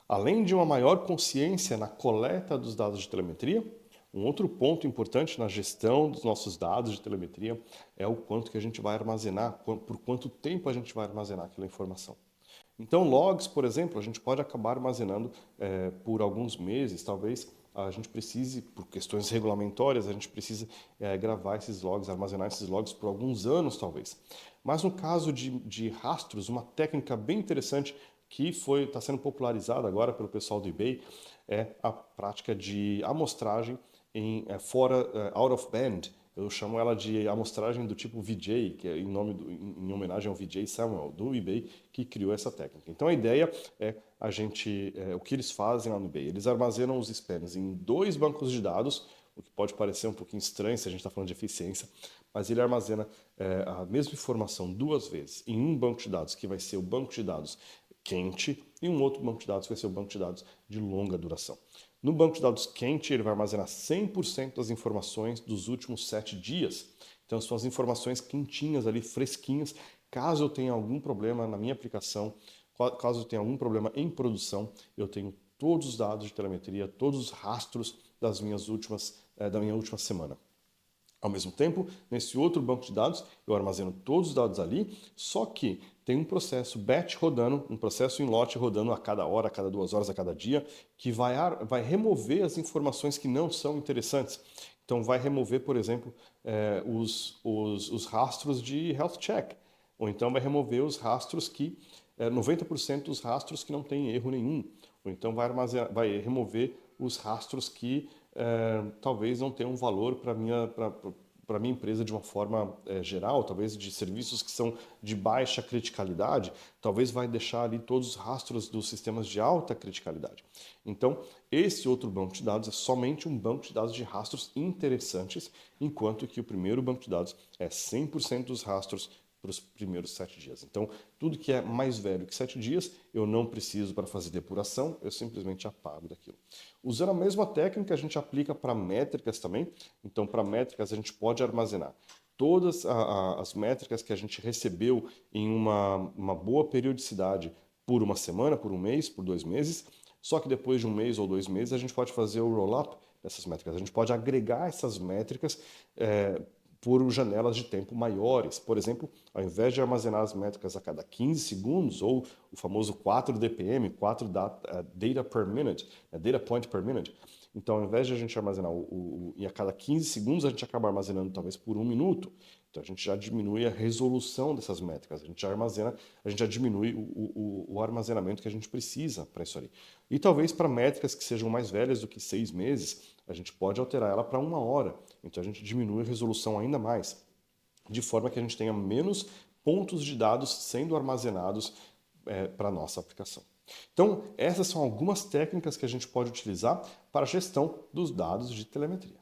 Além de uma maior consciência na coleta dos dados de telemetria, um outro ponto importante na gestão dos nossos dados de telemetria é o quanto que a gente vai armazenar, por quanto tempo a gente vai armazenar aquela informação. Então, logs, por exemplo, a gente pode acabar armazenando por alguns meses, talvez a gente precise, por questões regulamentórias, a gente precisa gravar esses logs, armazenar esses logs por alguns anos, talvez. Mas no caso de rastros, uma técnica bem interessante que está sendo popularizada agora pelo pessoal do eBay é a prática de amostragem out of band. Eu chamo ela de amostragem do tipo VJ, que é em homenagem ao VJ Samuel, do eBay, que criou essa técnica. Então a ideia é o que eles fazem lá no eBay. Eles armazenam os spans em 2 bancos de dados, o que pode parecer um pouquinho estranho se a gente está falando de eficiência, mas ele armazena a mesma informação 2 vezes em um banco de dados, que vai ser o banco de dados quente, e um outro banco de dados que vai ser o banco de dados de longa duração. No banco de dados quente, ele vai armazenar 100% das informações dos últimos 7 dias. Então, são as informações quentinhas ali, fresquinhas. Caso eu tenha algum problema na minha aplicação, caso eu tenha algum problema em produção, eu tenho todos os dados de telemetria, todos os rastros da minha última semana. Ao mesmo tempo, nesse outro banco de dados, eu armazeno todos os dados ali, só que tem um processo batch rodando, um processo em lote rodando a cada hora, a cada 2 horas, a cada dia, que vai remover as informações que não são interessantes. Então, vai remover, por exemplo, os rastros de health check, ou então vai remover os rastros 90% dos rastros que não tem erro nenhum, ou então vai remover os rastros que talvez não tenham um valor para a minha empresa de uma forma geral, talvez de serviços que são de baixa criticalidade, talvez vai deixar ali todos os rastros dos sistemas de alta criticalidade. Então, esse outro banco de dados é somente um banco de dados de rastros interessantes, enquanto que o primeiro banco de dados é 100% dos rastros para os primeiros 7 dias. Então, tudo que é mais velho que 7 dias, eu não preciso para fazer depuração, eu simplesmente apago daquilo. Usando a mesma técnica, a gente aplica para métricas também. Então, para métricas, a gente pode armazenar todas as métricas que a gente recebeu em uma boa periodicidade por uma semana, por um mês, por 2 meses. Só que depois de um mês ou 2 meses, a gente pode fazer o roll-up dessas métricas. A gente pode agregar essas métricas por janelas de tempo maiores. Por exemplo, ao invés de armazenar as métricas a cada 15 segundos, ou o famoso 4 DPM, 4 data per minute, data point per minute, então ao invés de a gente armazenar e a cada 15 segundos, a gente acaba armazenando talvez por 1 minuto. Então a gente já diminui a resolução dessas métricas, a gente já diminui o armazenamento que a gente precisa para isso ali. E talvez para métricas que sejam mais velhas do que 6 meses, a gente pode alterar ela para 1 hora. Então a gente diminui a resolução ainda mais, de forma que a gente tenha menos pontos de dados sendo armazenados para a nossa aplicação. Então, essas são algumas técnicas que a gente pode utilizar para a gestão dos dados de telemetria.